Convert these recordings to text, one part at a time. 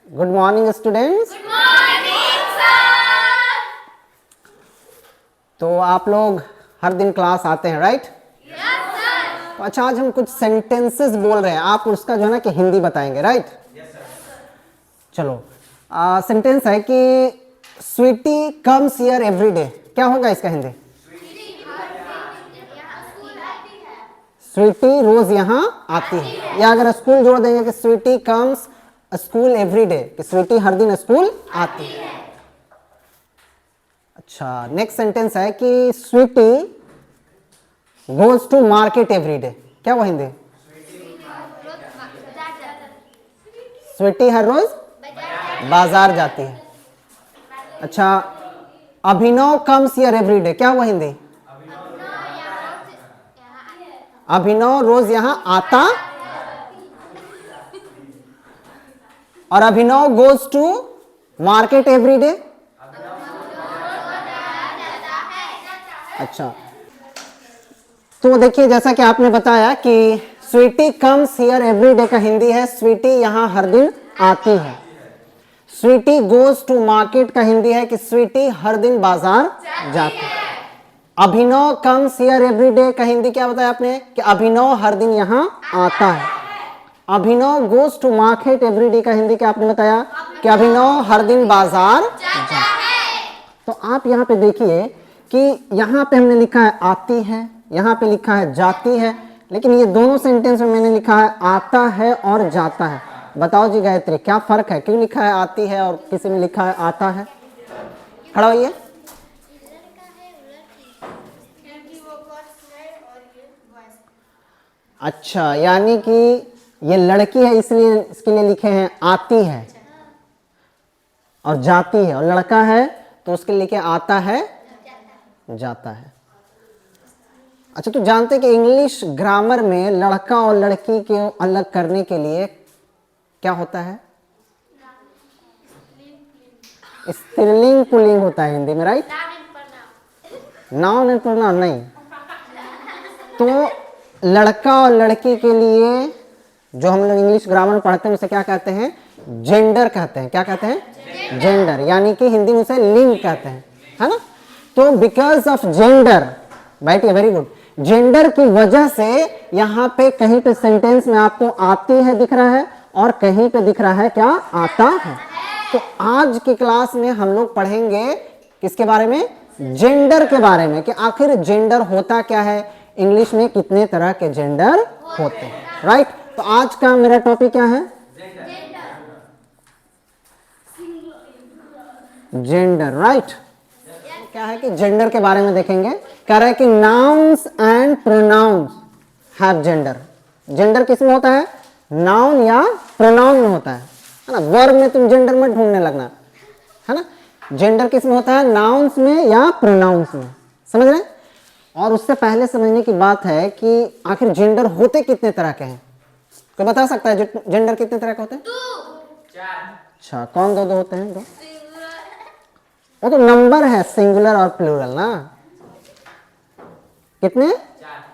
Good morning students. Good morning sir. तो आप लोग हर दिन क्लास आते हैं, राइट? Yes sir. तो अच्छा, आज हम कुछ सेंटेंसेस बोल रहे हैं, आप उसका जो है ना कि हिंदी बताएंगे, राइट? Yes sir. चलो, सेंटेंस है कि Sweety comes here every day. क्या होगा इसका हिंदी? स्वीटी रोज यहाँ आती है। या अगर स्कूल जोड़ देंगे कि Sweety comes school every day, कि स्वीटी हर दिन स्कूल आती है। अच्छा, नेक्स्ट सेंटेंस है कि Sweety goes to market every day. क्या वो हिंदी? स्वीटी हर रोज बाजार जाती है। अच्छा, Abhinav comes here every day. क्या वो हिंदी? अभिनव रोज यहां आता और Abhinav goes to market every day. अच्छा, तो देखिए, जैसा कि आपने बताया कि Sweety comes here every day का हिंदी है स्वीटी यहां हर दिन आती है। स्वीटी गोज टू मार्केट का हिंदी है कि स्वीटी हर दिन बाजार जाती है। अभिनव कम्स हियर एवरी डे का हिंदी क्या बताया आपने? कि अभिनव हर दिन यहां आता है। Abhinav goes to market every day का हिंदी क्या आपने बताया? कि अभिनव हर दिन बाजार जाता है। तो आप यहाँ पे देखिए कि यहाँ पे हमने लिखा है आती है, यहाँ पे लिखा है जाती है, लेकिन ये दोनों सेंटेंस में मैंने लिखा है आता है और जाता है। बताओ जी गायत्री, क्या फर्क है? क्यों लिखा है आती है और किसी में लिखा है आता है? खड़ा होइए। अच्छा, यानी कि ये लड़की है इसलिए इसके लिए लिखे हैं आती है और जाती है, और लड़का है तो उसके लिए लिखे आता है जाता है। अच्छा, तो जानते हैं कि इंग्लिश ग्रामर में लड़का और लड़की को अलग करने के लिए क्या होता है? स्त्रीलिंग पुल्लिंग होता है हिंदी में, राइट? नाउन एंड प्रोनाउन नहीं। तो लड़का और लड़की के लिए जो हम लोग इंग्लिश ग्रामर में पढ़ते हैं उसे क्या कहते हैं? जेंडर कहते हैं। क्या कहते हैं? जेंडर, यानी कि हिंदी में उसे लिंग कहते हैं, है ना? तो बिकॉज ऑफ जेंडर, बैठिए, वेरी गुड, जेंडर की वजह से यहाँ पे कहीं पे सेंटेंस में आपको आती है दिख रहा है और कहीं पे दिख रहा है क्या? आता है। तो आज की क्लास में हम लोग पढ़ेंगे किसके बारे में? जेंडर के बारे में, कि आखिर जेंडर होता क्या है, इंग्लिश में कितने तरह के जेंडर होते हैं, राइट? तो आज का मेरा टॉपिक क्या है? Gender, right? क्या है कि जेंडर के बारे में देखेंगे। कह रहा है कि nouns and pronouns have gender. Gender किस में होता है? नाउन या प्रोनाउन में होता है ना? वर्ब में तुम जेंडर मत ढूंढने लगना, है ना? जेंडर किस में होता है? नाउन्स में या प्रोनाउंस में। समझ रहे? और उससे पहले समझने की बात है कि आखिर जेंडर होते कितने तरह के हैं। कोई बता सकता है जेंडर कितने तरह के होते हैं? अच्छा, कौन दो होते हैं? दो? वो तो नंबर है, सिंगुलर और प्लूरल ना। कितने?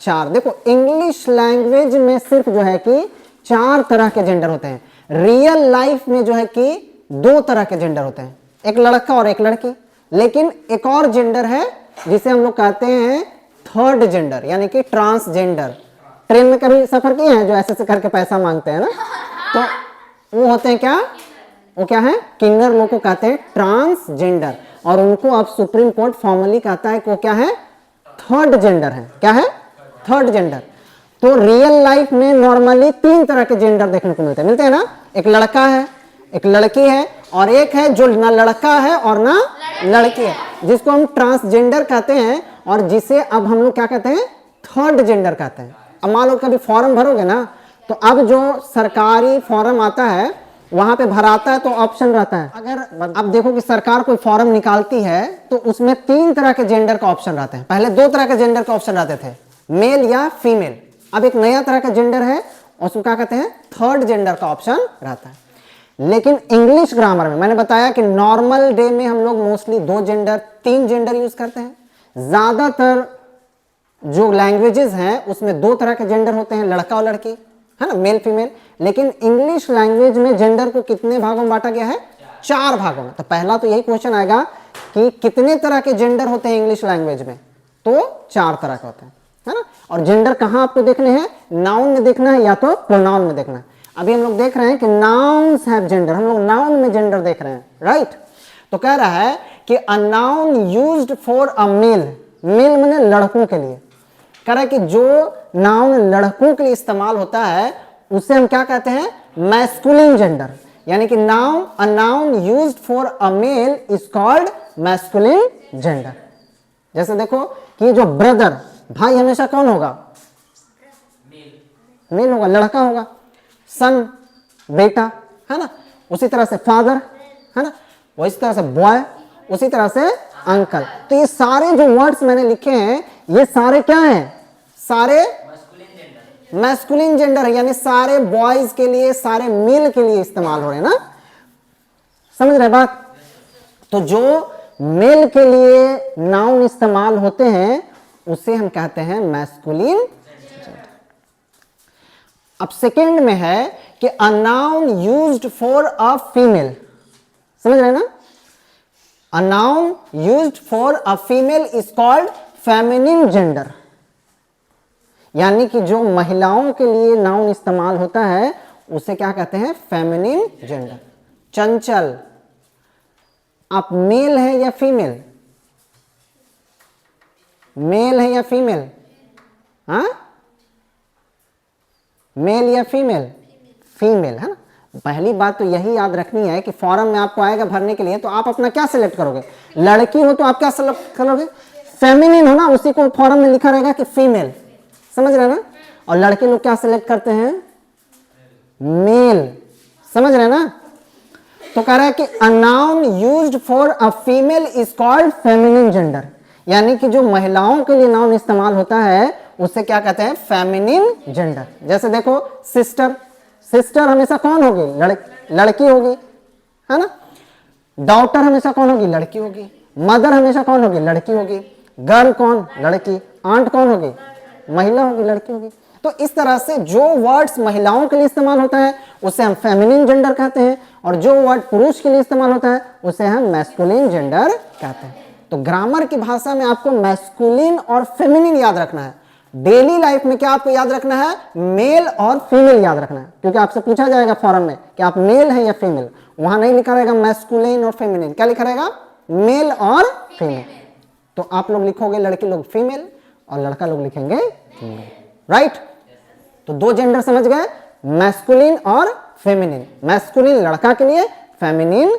चार। देखो, इंग्लिश लैंग्वेज में सिर्फ जो है कि 4 तरह के जेंडर होते हैं। रियल लाइफ में जो है कि 2 तरह के जेंडर होते हैं, एक लड़का और एक लड़की। लेकिन एक और जेंडर है जिसे हम लोग कहते हैं थर्ड जेंडर, यानी कि ट्रांसजेंडर। ट्रेन में कभी सफर किए हैं जो ऐसे करके पैसा मांगते हैं ना? तो वो होते हैं क्या? वो क्या है? किन्नर लोग को कहते हैं ट्रांसजेंडर, और उनको अब सुप्रीम कोर्ट फॉर्मली कहता है कि वो क्या है? थर्ड जेंडर है। क्या है? Third gender. तो रियल लाइफ में नॉर्मली 3 तरह के जेंडर देखने को मिलते हैं ना? एक लड़का है, एक लड़की है, और एक है जो ना लड़का है और ना लड़की है, जिसको हम ट्रांसजेंडर कहते हैं, और जिसे अब हम लोग क्या कहते हैं? थर्ड जेंडर कहते हैं। अब मान लो कभी फॉर्म भरोगे ना, तो अब जो सरकारी फॉर्म आता है वहां पे भराता है तो ऑप्शन रहता है। अगर अब देखो कि सरकार कोई फॉर्म निकालती है तो उसमें 3 तरह के जेंडर का ऑप्शन रहते हैं। पहले 2 तरह के जेंडर का ऑप्शन रहते थे, मेल या फीमेल। अब एक नया तरह का जेंडर है, उसको क्या कहते हैं? थर्ड जेंडर का ऑप्शन रहता है। लेकिन इंग्लिश ग्रामर में मैंने बताया कि नॉर्मल डे में हम लोग मोस्टली 2 जेंडर 3 जेंडर यूज करते हैं। ज्यादातर जो लैंग्वेजेस हैं उसमें 2 तरह के जेंडर होते हैं, लड़का और लड़की, है ना, मेल फीमेल। लेकिन इंग्लिश लैंग्वेज में जेंडर को कितने भागों में बांटा गया है? 4 भागों में। तो पहला तो यही क्वेश्चन आएगा कि कितने तरह के जेंडर होते हैं इंग्लिश लैंग्वेज में? तो 4 तरह के होते हैं, है ना। और जेंडर कहाँ आपको देखने हैं? नाउन में देखना है या तो प्रोनाउन में देखना है। अभी हम लोग देख रहे हैं कि नाउन्स हैव जेंडर, हम लोग नाउन में जेंडर देख रहे हैं, राइट। तो कह रहा है कि a noun used for a male, male माने लड़कों के लिए। कह रहा है कि जो नाउन लड़कों के लिए इस्तेमाल होता है उसे हम क्या कहते हैं? Masculine gender. यानी कि noun, a noun used for a male is called masculine gender. जैसे देखो कि जो ब्रदर, भाई हमेशा कौन होगा? मेल होगा, लड़का होगा। सन, बेटा, है ना। उसी तरह से फादर, है ना। उसी तरह से बॉय, उसी तरह से अंकल। तो ये सारे जो वर्ड्स मैंने लिखे हैं ये सारे क्या हैं? सारे मैस्कुलिन जेंडर है, यानी सारे बॉयज के लिए, सारे मेल के लिए इस्तेमाल हो रहे हैं ना। समझ रहे बात? तो जो मेल के लिए नाउन इस्तेमाल होते हैं उसे हम कहते हैं मैस्कुलिन जेंडर। अब सेकंड में है कि a noun used for a female. समझ रहे ना? अ noun used for a female is called feminine gender. यानी कि जो महिलाओं के लिए नाउन इस्तेमाल होता है उसे क्या कहते हैं? Feminine gender. चंचल, आप मेल है या फीमेल? मेल है या फीमेल? हाँ, मेल या फीमेल? फीमेल, है ना। पहली बात तो यही याद रखनी है कि फॉर्म में आपको आएगा भरने के लिए, तो आप अपना क्या सिलेक्ट करोगे? लड़की हो तो आप क्या सिलेक्ट करोगे? फेमिनिन हो ना, उसी को फॉर्म में लिखा रहेगा कि फीमेल। समझ रहे ना। और लड़के लोग क्या सिलेक्ट करते हैं? मेल। समझ रहे ना। तो कह रहा है कि a noun used for a female is called feminine gender. यानी कि जो महिलाओं के लिए नाउन इस्तेमाल होता है उसे क्या कहते हैं? Feminine gender. जैसे देखो सिस्टर, सिस्टर हमेशा कौन होगी? लड़की होगी, है ना। डॉटर हमेशा कौन होगी? लड़की होगी। मदर हमेशा कौन होगी? लड़की होगी। गर्ल कौन? लड़की। आंट कौन होगी? महिला होगी, लड़की होगी। तो इस तरह से जो वर्ड्स महिलाओं के लिए इस्तेमाल होता है उसे हम फेमिनिन जेंडर कहते हैं, और जो वर्ड पुरुष के लिए इस्तेमाल होता है उसे हम मैस्कुलिन जेंडर कहते हैं। तो ग्रामर की भाषा में आपको मैस्कुलिन और फेमिनिन याद रखना है। डेली लाइफ में क्या आपको याद रखना है? मेल और फीमेल याद रखना है, क्योंकि आपसे पूछा जाएगा फॉरम में कि आप मेल है या फीमेल। वहां नहीं लिखा रहेगा मैस्कुलिन और फेमिनिन, क्या लिखा रहेगा? मेल और फीमेल। तो आप लोग लिखोगे, लड़के लोग फीमेल और लड़का लोग लिखेंगे फीमेल, राइट। तो 2 जेंडर समझ गए, मैस्कुलिन और फेमिनिन। मैस्कुलिन लड़का के लिए, फेमिनिन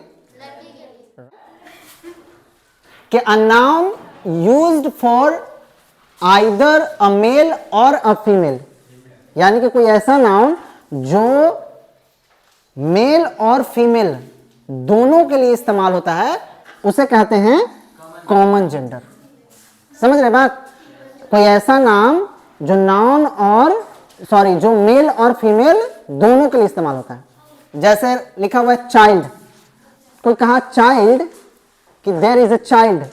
कि a noun used for either a male और अ फीमेल। यानी कि कोई ऐसा नाउन जो मेल और फीमेल दोनों के लिए इस्तेमाल होता है उसे कहते हैं कॉमन जेंडर। समझ रहे बात? कोई ऐसा नाम जो नाउन और जो मेल और फीमेल दोनों के लिए इस्तेमाल होता है। जैसे लिखा हुआ है चाइल्ड, कोई कहा चाइल्ड कि देयर इज अ चाइल्ड,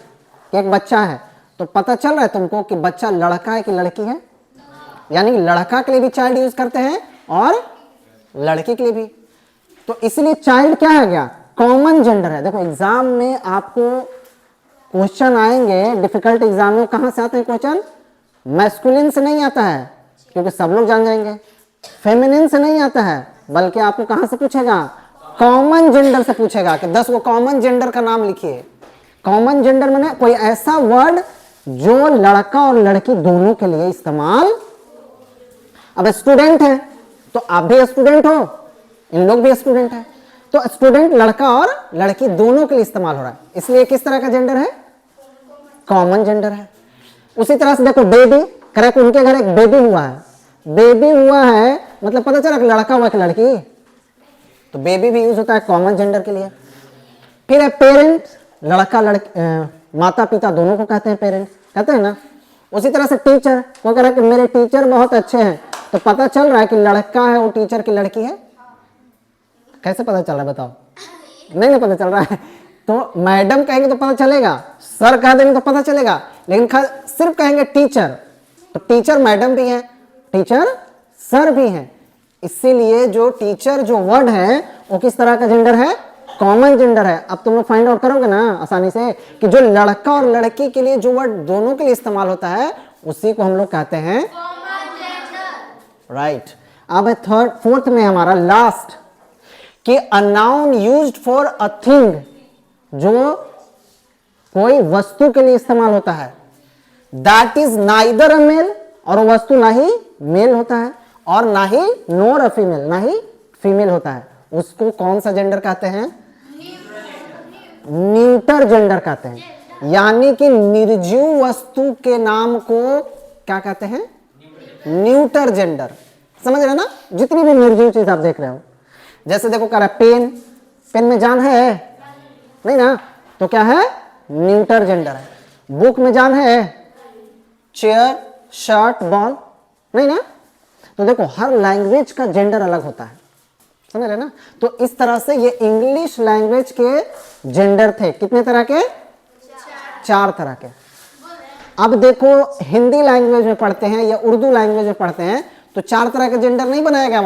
एक बच्चा है, तो पता चल रहा है तुमको कि बच्चा लड़का है कि लड़की है? यानी लड़का के लिए भी चाइल्ड यूज करते हैं और लड़की के लिए भी। तो इसलिए चाइल्ड क्या है गया? कॉमन जेंडर है। देखो एग्जाम में आपको क्वेश्चन आएंगे, डिफिकल्ट एग्जाम में कहां से आते हैं क्वेश्चन? मैस्कुलिन से नहीं आता है, क्योंकि सब लोग जान जाएंगे। फेमिनिन से नहीं आता है, बल्कि आपको कहां से पूछेगा? कॉमन जेंडर से पूछेगा कि 10 वो कॉमन जेंडर का नाम लिखिए। कॉमन जेंडर माने कोई ऐसा वर्ड जो लड़का और लड़की दोनों के लिए इस्तेमाल। अब स्टूडेंट है तो आप भी स्टूडेंट हो, इन लोग भी स्टूडेंट है, तो स्टूडेंट लड़का और लड़की दोनों के लिए इस्तेमाल हो रहा है, इसलिए किस तरह का जेंडर है? कॉमन जेंडर है। उसी तरह से देखो बेबी, करेक्ट, उनके घर एक बेबी हुआ है, बेबी हुआ है मतलब पता चला कि लड़का हुआ कि लड़की, तो बेबी भी यूज होता है कॉमन जेंडर के लिए। फिर है पेरेंट्स, लड़का लड़की, माता पिता दोनों को कहते हैं पेरेंट्स, कहते हैं ना। उसी तरह से टीचर, वो कह रहा है कि मेरे टीचर बहुत अच्छे हैं, तो पता चल रहा है कि लड़का है वो टीचर की लड़की है। कैसे पता चल रहा है बताओ? नहीं पता चल रहा है। तो मैडम कहेंगे तो पता चलेगा, सर कह देंगे तो पता चलेगा, लेकिन सिर्फ कहेंगे टीचर, तो टीचर मैडम भी है, टीचर सर भी है। इसीलिए जो टीचर जो वर्ड है वो किस तरह का जेंडर है, कॉमन जेंडर है। अब तुम लोग फाइंड आउट करोगे ना आसानी से कि जो लड़का और लड़की के लिए जो वर्ड दोनों के लिए इस्तेमाल होता है उसी को हम लोग कहते हैं राइट। अब है थर्ड फोर्थ में हमारा लास्ट कि a noun used for a thing, जो कोई वस्तु के लिए इस्तेमाल होता है, that is neither a male, और वो वस्तु ना ही मेल होता है और ना ही नोर अ फीमेल, ना ही फीमेल होता है, उसको कौन सा जेंडर कहते हैं, न्यूटर जेंडर कहते हैं। यानी कि निर्जीव वस्तु के नाम को क्या कहते हैं, न्यूटर जेंडर। समझ रहे ना, जितनी भी निर्जीव चीज आप देख रहे हो, जैसे देखो कह रहा है पेन, पेन में जान है नहीं ना, तो क्या है, न्यूटर जेंडर है। बुक में जान है, चेयर, शर्ट, बॉल, नहीं ना। तो देखो हर लैंग्वेज का जेंडर अलग होता है, समझ रहे ना। तो इस तरह से ये इंग्लिश लैंग्वेज के जेंडर थे, कितने तरह के, 4 तरह के। अब देखो हिंदी लैंग्वेज में पढ़ते हैं या उर्दू लैंग्वेज में पढ़ते हैं तो 4 तरह के जेंडर नहीं बनाया गया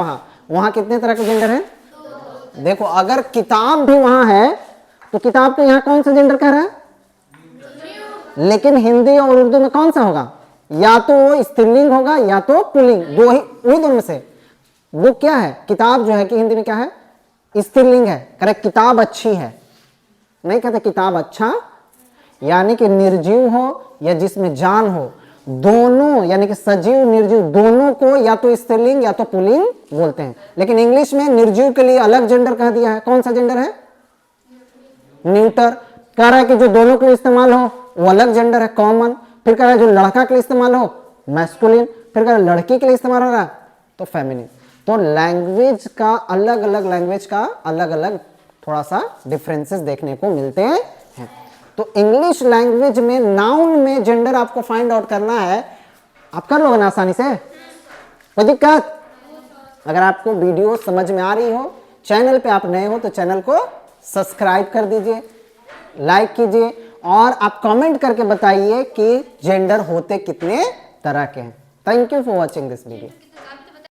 वहां कितने तरह के जेंडर है। देखो अगर किताब भी वहां है तो किताब तो यहाँ कौन सा जेंडर कह रहा है, लेकिन हिंदी और उर्दू में कौन सा होगा, या तो वो स्त्रीलिंग होगा या तो पुल्लिंग, दो ही, वही दोनों में से। वो क्या है, किताब जो है कि हिंदी में क्या है, स्त्रीलिंग है, करेक्ट। किताब अच्छी है, नहीं कहते किताब अच्छा, यानी कि निर्जीव हो या जिसमें जान हो, दोनों यानी कि सजीव निर्जीव दोनों को या तो स्त्रीलिंग या तो पुल्लिंग बोलते हैं। लेकिन इंग्लिश में निर्जीव के लिए अलग जेंडर कह दिया है, कौन सा जेंडर है, न्यूटर। कह रहा है कि जो दोनों के लिए इस्तेमाल हो वो अलग जेंडर है, कॉमन। फिर कह रहा है जो लड़का के लिए इस्तेमाल हो मैस्कुलिन, फिर कह रहा है लड़की के लिए इस्तेमाल हो रहा है तो फेमिनिन। तो लैंग्वेज का अलग अलग लैंग्वेज का अलग अलग थोड़ा सा डिफरेंसेस देखने को मिलते हैं। तो इंग्लिश लैंग्वेज में नाउन में जेंडर आपको फाइंड आउट करना है, आप कर लोगे ना आसानी से, कोई दिक्कत। अगर आपको वीडियो समझ में आ रही हो, चैनल पे आप नए हो तो चैनल को सब्सक्राइब कर दीजिए, लाइक कीजिए और आप कमेंट करके बताइए कि जेंडर होते कितने तरह के हैं। Thank you for watching this video.